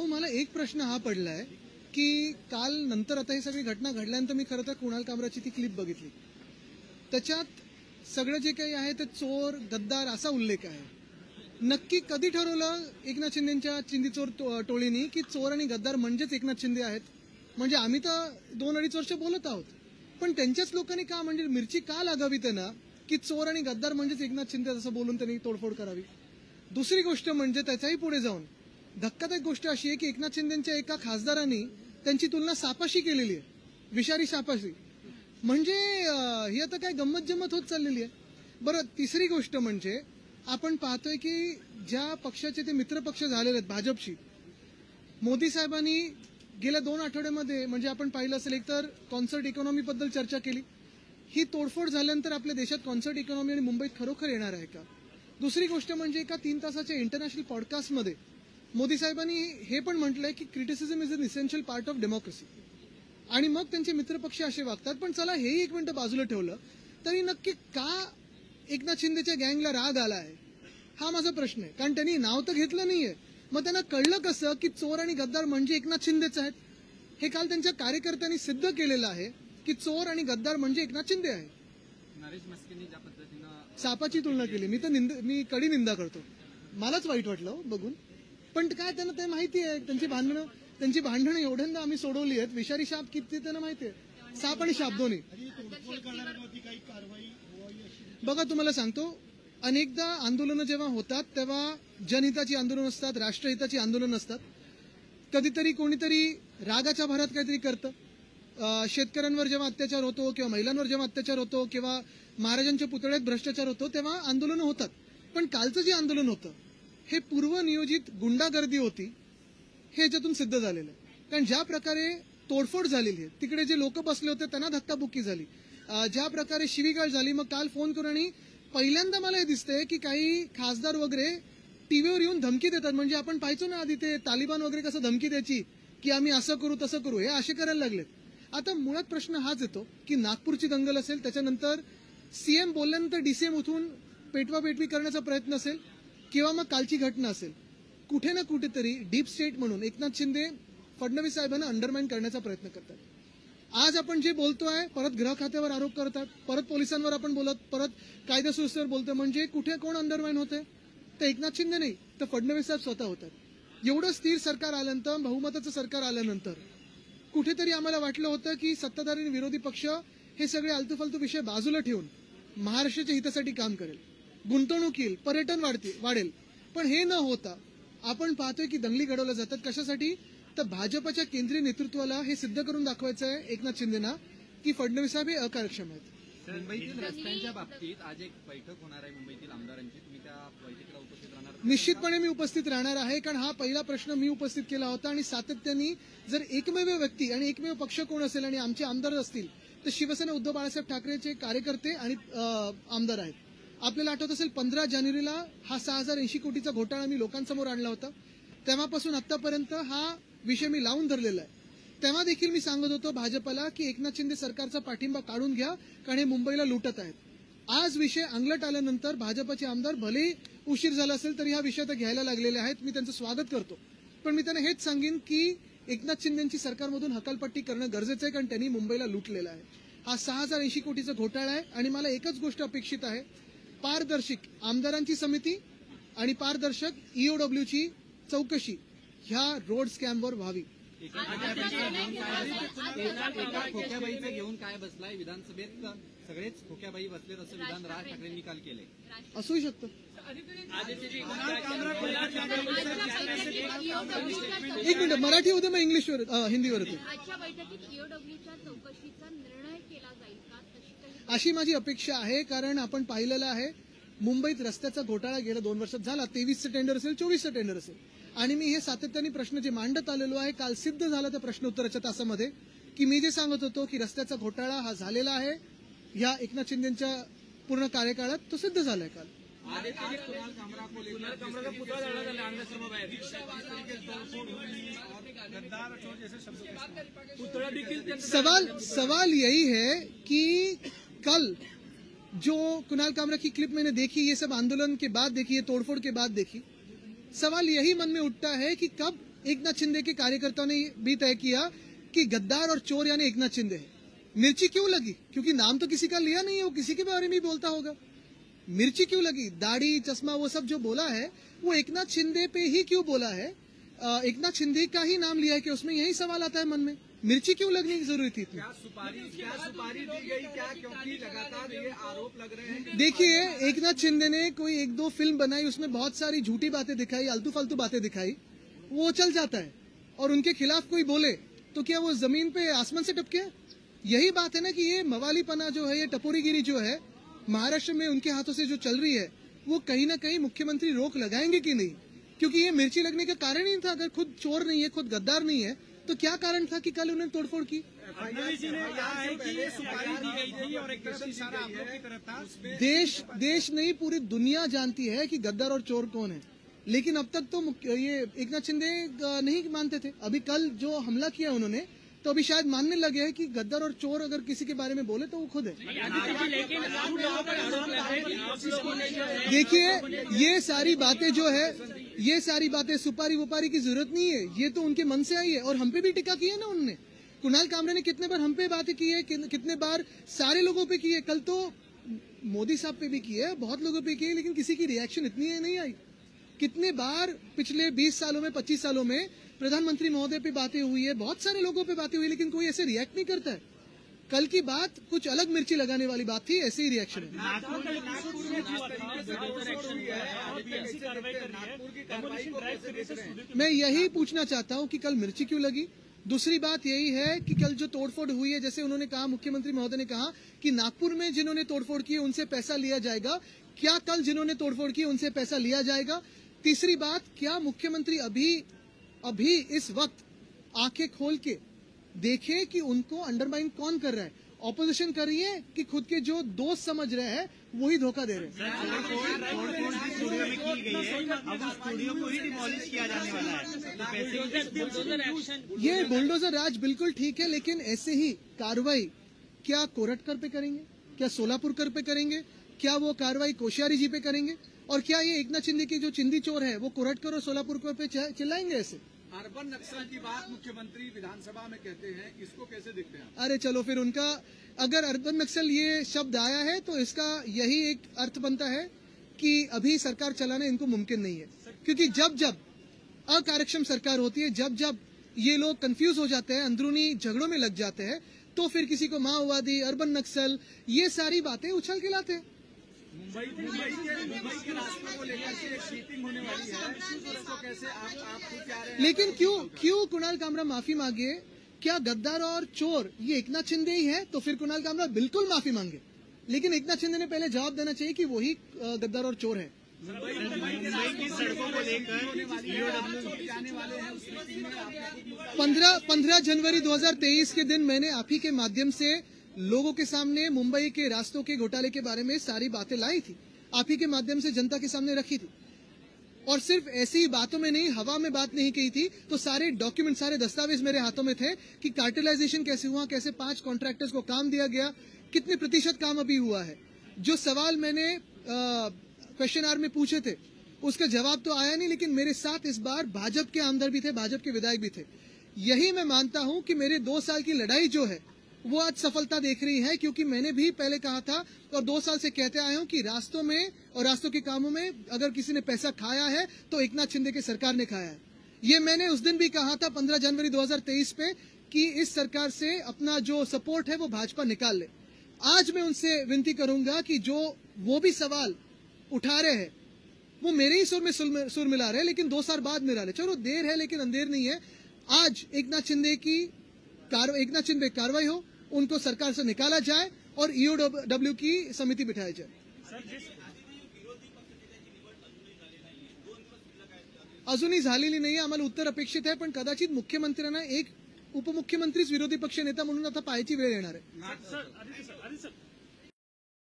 मला एक प्रश्न हा पडलाय की काल नंतर आता ही सगळी घटना घडल्यानंतर मी खरं तर कुणाल कामराची ती क्लिप बघितली. त्याच्यात सगळं जे काही आहे ते चोर गद्दार असा उल्लेख आहे. नक्की कधी ठरवलं एकनाथ शिंदेच्या चिंदीचोर टोळीनी की चोर आणि गद्दार म्हणजेच एकनाथ शिंदे आहेत? म्हणजे आम्ही तर 2-2.5 वर्ष बोलत आहोत, पण त्यांच्याच लोकांनी का म्हणजे मिरची का लागावी त्यांना की चोर आणि गद्दार म्हणजेच एकनाथ शिंदे असं बोलून त्यांनी तोडफोड करावी? दुसरी गोष्ट म्हणजे त्याच्याही पुढे जाऊन धक्कादायक गोष्ट अशी आहे की एकनाथ शिंदेच्या एका खासदारांनी त्यांची तुलना सापाशी केलेली आहे, विषारी सापाशी. म्हणजे ही आता काय गंमत जम्मत होत चाललेली आहे. बरं, तिसरी गोष्ट म्हणजे आपण पाहतोय की ज्या पक्षाचे ते मित्रपक्ष झालेले आहेत भाजपशी, मोदी साहेबांनी गेल्या 2 आठवड्यामध्ये म्हणजे आपण पाहिलं असेल, एक तर कॉन्सर्ट इकॉनॉमी बद्दल चर्चा केली. ही तोडफोड झाल्यानंतर आपल्या देशात कॉन्सर्ट इकॉनॉमी आणि मुंबईत खरोखर येणार आहे का? दुसरी गोष्ट म्हणजे एका 3 तासाच्या इंटरनॅशनल पॉडकास्टमध्ये मोदी साहेबांनी हे पण म्हटलंय की criticism is an essential part of democracy. आणि मग त्यांचे मित्रपक्ष असे वागतात. पण चला हेही एक मिनिटं बाजूला ठेवलं तरी नक्की का एकनाथ शिंदेच्या गँगला राग आला आहे हा माझा प्रश्न आहे. कारण त्यांनी नाव तर घेतलं नाहीये, मग त्यांना कळलं कसं की चोर आणि गद्दार म्हणजे एकनाथ शिंदेच आहेत? हे काल त्यांच्या कार्यकर्त्यांनी सिद्ध केलेलं आहे की चोर आणि गद्दार म्हणजे एकनाथ शिंदे आहे. नरेश मस्केंनी ज्या पद्धतीनं सापाची तुलना केली, मी कडी निंदा करतो, मलाच वाईट वाटलं बघून. पण काय त्यांना ते माहिती आहे, त्यांची भांडणं एवढ्यांदा आम्ही सोडवली आहेत. विषारी साप किती त्यांना माहिती आहे, साप आणि शाप दोन्ही. बघा तुम्हाला सांगतो, अनेकदा आंदोलनं जेव्हा होतात तेव्हा जनहिताची आंदोलन असतात, राष्ट्रहिताची आंदोलन असतात. कधीतरी कोणीतरी रागाच्या भरात काहीतरी करतं. शेतकऱ्यांवर जेव्हा अत्याचार होतो किंवा महिलांवर जेव्हा अत्याचार होतो किंवा महाराजांच्या पुतळ्यात भ्रष्टाचार होतो तेव्हा आंदोलनं होतात. पण कालचं जे आंदोलन होतं हे पूर्वनियोजित गुंडागर्दी होती, हे याच्यातून सिद्ध झालेलं आहे. कारण ज्या प्रकारे तोडफोड झालेली आहे, तिकडे जे लोक बसले होते त्यांना धक्काबुक्की झाली, ज्या प्रकारे शिवीगाळ झाली. मग काल फोन करून आणि पहिल्यांदा मला हे दिसतंय की काही खासदार वगैरे टीव्हीवर येऊन धमकी देतात. म्हणजे आपण पाहायचो ना आधी ते तालिबान वगैरे कसं धमकी द्यायची की आम्ही असं करू तसं करू, हे असे करायला लागलेत. आता मुळात प्रश्न हाच येतो की नागपूरची दंगल असेल, त्याच्यानंतर सीएम बोलल्यानंतर डीसीएम उठून पेटवापेटवी करण्याचा प्रयत्न असेल, किंवा मग कालची घटना असेल, कुठे ना कुठेतरी डीप स्टेट म्हणून एकनाथ शिंदे फडणवीस साहेबांना अंडरमाइन करण्याचा प्रयत्न करतात. आज आपण जे बोलतोय परत गृह खात्यावर आरोप करतात, परत पोलिसांवर आपण बोलत, परत कायदा सुव्यवस्थेवर बोलतोय. म्हणजे कुठे कोण अंडरमाइन होते? तर एकनाथ शिंदे नाही तर फडणवीस साहेब स्वतः होतात. एवढं स्थिर सरकार आल्यानंतर, बहुमताचं सरकार आल्यानंतर कुठेतरी आम्हाला वाटलं होतं की सत्ताधारी आणि विरोधी पक्ष हे सगळे आलतूफालतू विषय बाजूला ठेवून महाराष्ट्राच्या हितासाठी काम करेल, गुंतवणूक येईल, पर्यटन वाढेल. पण हे न होता आपण पाहतोय की दंगली घडवल्या जातात. कशासाठी? तर भाजपच्या केंद्रीय नेतृत्वाला हे सिद्ध करून दाखवायचं आहे एकनाथ शिंदेना की फडणवीस साहेब हे अकार्यक्षम आहेत. मुंबईतील रस्त्यांच्या बाबतीत आज एक बैठक होणार आहे मुंबईतील आमदारांची, तुम्ही त्या बैठकीला उपस्थित राहणार? निश्चितपणे मी उपस्थित राहणार आहे, कारण हा पहिला प्रश्न मी उपस्थित केला होता. आणि सातत्याने जर एकमेव व्यक्ती आणि एकमेव पक्ष कोण असेल आणि आमचे आमदार असतील तर शिवसेना उद्धव बाळासाहेब ठाकरेचे कार्यकर्ते आणि आमदार आहेत. आपल्याला आठवत असेल 15 जानेवारीला हा 6080 कोटीचा घोटाळा मी लोकांसमोर आणला होता. तेव्हापासून आतापर्यंत हा विषय मी लावून धरलेला आहे. तेव्हा देखील मी सांगत होतो भाजपला की एकनाथ शिंदे सरकारचा पाठिंबा काढून घ्या, कारण हे मुंबईला लुटत आहेत. आज विषय अंगलट आल्यानंतर भाजपचे आमदार भले उशीर झाला असेल तरी हा विषय तर घ्यायला लागलेले आहेत. मी त्यांचं स्वागत करतो. पण मी त्यांना हेच सांगेन की एकनाथ शिंदेची सरकारमधून हकालपट्टी करणं गरजेचं आहे, कारण त्यांनी मुंबईला लुटलेला आहे. हा 6080 कोटीचा घोटाळा आहे. आणि मला एकच गोष्ट अपेक्षित आहे, पारदर्शक आमदारांची समिती आणि पारदर्शक ईओडब्ल्यूची चौकशी ह्या रोड स्कॅमवर व्हावी. एका खोक्याबाईचं घेऊन काय बसलाय विधानसभेत? सगळेच खोक्याबाई बसलेत असं विधान राज ठाकरेंनी काल केलंय. असूही शकतं. एक मिनिट, मराठी होते मग इंग्लिशवर हिंदीवर होते. अशी माझी अपेक्षा आहे, कारण आपण पाहिलेलं आहे मुंबईत रस्त्याचा घोटाळा गेल्या 2 वर्षात झाला. 23चं टेंडर असेल, 24चं टेंडर असेल. आणि मी हे सातत्याने प्रश्न जे मांडत आलेलो आहे, काल सिद्ध झाला त्या प्रश्न उत्तराच्या तासामध्ये की मी जे सांगत होतो की रस्त्याचा घोटाळा हा झालेला आहे या एकनाथ शिंदेच्या पूर्ण कार्यकाळात, तो सिद्ध झालाय काल. सवाल यही है कि कल जो कुणाल कामरा की क्लिप मैंने देखी, ये सब आंदोलन के बाद देखी, ये तोड़फोड़ के बाद देखी, सवाल यही मन में उठता है कि कब एकनाथ शिंदे के कार्यकर्ताओं ने भी तय किया कि गद्दार और चोर यानी एकनाथ शिंदे है। मिर्ची क्यों लगी? क्योंकि नाम तो किसी का लिया नहीं है, वो किसी के बारे में बोलता होगा। मिर्ची क्यों लगी? दाढ़ी चश्मा वो सब जो बोला है वो एकनाथ शिंदे पे ही क्यों बोला है? एकनाथ शिंदे का ही नाम लिया है कि उसमें यही सवाल आता है मन में। मिर्ची क्यों लगने की जरूरत थी इतनी? क्या सुपारी दी गई क्या? क्योंकि लगातार ये आरोप लग रहे हैं। देखिए, एकनाथ शिंदे ने कोई एक दो फिल्म बनाई, उसमें बहुत सारी झूठी बातें दिखाई, आलतू फालतू बातें दिखाई, वो चल जाता है। और उनके खिलाफ कोई बोले तो क्या वो जमीन पे आसमान से टपके? यही बात है ना कि ये मवालीपना जो है, ये टपोरीगिरी जो है महाराष्ट्र में उनके हाथों से जो चल रही है, वो कहीं ना कहीं मुख्यमंत्री रोक लगाएंगे कि नहीं? क्योंकि ये मिर्ची लगने का कारण ही था। अगर खुद चोर नहीं है, खुद गद्दार नहीं है, तो क्या कारण था कि कल उन्हें तोड़फोड़ की? जी ने कहा है कि सुपारी दी गई थी और एक तरफ इशारा आप लोग की तरफ था। देश नहीं, पूरी दुनिया जानती है कि गद्दार और चोर कौन है। लेकिन अब तक तो ये एकनाथ शिंदे नहीं मानते थे। अभी कल जो हमला किया उन्होंने, तो अभी शायद मानने लगे हैं कि गद्दार और चोर अगर किसी के बारे में बोले तो वो खुद है। देखिए, ये सारी बातें जो है, ये सारी बातें सुपारी वुपारी की जरूरत नहीं है। ये तो उनके मन से आई है और हम पे भी टिक्का की है ना उन्होंने। कुणाल कामरे ने कितने बार हम पे बातें की है, कितने बार सारे लोगों पे की है। कल तो मोदी साहब पे भी की है, बहुत लोगों पे की है, लेकिन किसी की रिएक्शन इतनी नहीं आई। कितने बार पिछले 20 सालों में, 25 सालों में प्रधानमंत्री महोदय पे बातें हुई है, बहुत सारे लोगों पे बातें हुई, लेकिन कोई ऐसे रिएक्ट नहीं करता है। कल की बात कुछ अलग मिर्ची लगाने वाली बात थी, ऐसे ही रिएक्शन है। मैं यही पूछना चाहता हूं कि कल मिर्ची क्यों लगी। दूसरी बात यही है कि कल जो तोड़फोड़ हुई है, जैसे उन्होंने कहा, मुख्यमंत्री महोदय ने कहा कि नागपुर में जिन्होंने तोड़फोड़ की उनसे पैसा लिया जाएगा। क्या कल जिन्होंने तोड़फोड़ की उनसे पैसा लिया जाएगा? तीसरी बात, क्या मुख्यमंत्री अभी इस वक्त आंखें खोल के देखें कि उनको अंडरमाइन कौन कर रहा है? ऑपोजिशन कर रही है कि खुद के जो दोस्त समझ रहे हैं वही धोखा दे रहे हैं? ये बुलडोजर राज बिल्कुल ठीक है, लेकिन ऐसे ही कार्रवाई क्या कोरटकर पे करेंगे? क्या सोलापुरकर पे करेंगे? क्या वो कार्रवाई कोश्यारी जी पे करेंगे? और क्या ये एकनाथ शिंदे की जो चिंदी चोर है वो कोरटकर और सोलापुरकर पे चिल्लाएंगे ऐसे? अर्बन नक्सल की बात मुख्यमंत्री विधानसभा में कहते हैं, इसको कैसे देखते हैं? अरे चलो फिर, उनका अगर अर्बन नक्सल ये शब्द आया है तो इसका यही एक अर्थ बनता है कि अभी सरकार चलाना इनको मुमकिन नहीं है। क्योंकि जब जब अकार्यक्षम सरकार होती है, जब जब ये लोग कंफ्यूज हो जाते हैं, अंदरूनी झगड़ों में लग जाते हैं, तो फिर किसी को माओवादी, अर्बन नक्सल, ये सारी बातें उछल के लाते हैं। मुंबई के रास्तों को लेकर के एक मीटिंग होने वाली है, उसको कैसे आप खुद क्या रहे हैं? लेकिन क्यों कुणाल कामरा माफी मांगे? क्या गद्दार और चोर ये एकनाथ शिंदे ही है? तो फिर कुणाल कामरा बिल्कुल माफी मांगे, लेकिन एकनाथ शिंदे ने पहले जवाब देना चाहिए कि वही गद्दार और चोर है। मुंबई की सड़कों को लेकर जाने वाले हैं, उस मीटिंग में 15 जनवरी 2023 के दिन मैंने आप ही के माध्यम से लोगों के सामने मुंबई के रास्तों के घोटाले के बारे में सारी बातें लाई थी, आप ही के माध्यम से जनता के सामने रखी थी। और सिर्फ ऐसी बातों में नहीं, हवा में बात नहीं कही थी, तो सारे डॉक्यूमेंट, सारे दस्तावेज मेरे हाथों में थे कि कार्टेलाइजेशन कैसे हुआ, कैसे 5 कॉन्ट्रैक्टर्स को काम दिया गया, कितने प्रतिशत काम अभी हुआ है। जो सवाल मैंने क्वेश्चन आवर में पूछे थे उसका जवाब तो आया नहीं, लेकिन मेरे साथ इस बार भाजपा के आमदार भी थे, भाजपा के विधायक भी थे। यही मैं मानता हूं कि मेरे 2 साल की लड़ाई जो है वो आज सफलता देख रही है, क्योंकि मैंने भी पहले कहा था और 2 साल से कहते आया हूं कि रास्तों में और रास्तों के कामों में अगर किसी ने पैसा खाया है तो एकनाथ शिंदे की सरकार ने खाया है। ये मैंने उस दिन भी कहा था 15 जनवरी 2023 पे कि इस सरकार से अपना जो सपोर्ट है वो भाजपा निकाल ले। आज मैं उनसे विनती करूंगा कि जो वो भी सवाल उठा रहे हैं वो मेरे ही सुर में सुर मिला रहे हैं, लेकिन 2 साल बाद मिला रहे। चलो देर है लेकिन अंधेर नहीं है। आज एकनाथ शिंदे कार्रवाई हो, उनको सरकार से निकाला जाए और ईओडब्ल्यू की समिती बिठाई जाए। अजूनही झालेली नाही, आम्हाला उत्तर अपेक्षित आहे, पण कदाचित मुख्यमंत्र्यांना एक उपमुख्यमंत्रीच विरोधी पक्ष नेता म्हणून आता पाहायची वेळ येणार आहे।